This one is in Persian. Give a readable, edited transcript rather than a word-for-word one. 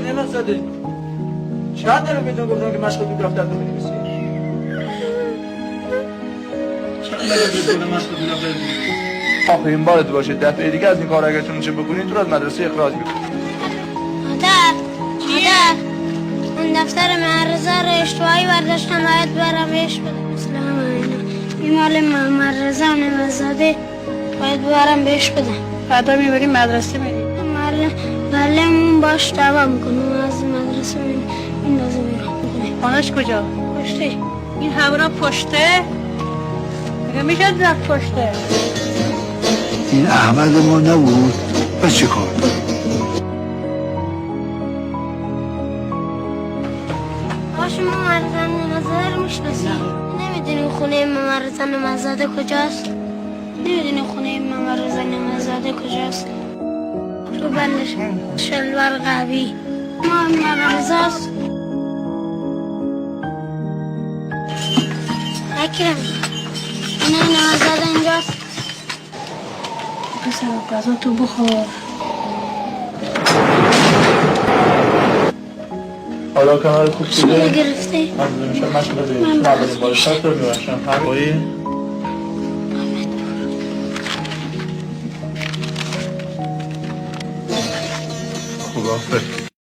نعمت زاده چقدر داره بهتون گفتم که مشق تو دفتر تو بنویسی چقدر داره بهتون مشق تو دفتر بنویسی آخه این بارت باشه دفعه دیگه از این کار اگر چون میشه بکنین تو رو از مدرسه اخراج میکنی مادر اون دفتر معرضه رو اشتباهی برداشتم باید برم بهش بدم سلام علیکم این مال محمد رضا نعمت‌زاده باید برم بهش بدم فردا میبریم مدرسه بریم معلم باش دعوا میکنم از مدرسه میندازه بیرون خانهش کجا؟ پشته این همراه پشته؟ میگه میشه رفت پشته این احمد ما نبود و چه کار؟ شما محمد نعمت‌زاده رو میشناسی؟ نمیدونی خونه محمد نعمت‌زاده کجاست؟ نمیدونی خونه محمد نعمت‌زاده کجاست؟ تو بندش شلوار قوی محمد رضاست اکرم اینه نعمت‌زاده اینجاست پسر غذا تو بخور حالا کمر خوب چیه گرفته؟ من میشم مشق بده چون اولین بار شب رو میبرشم همین خوب آفر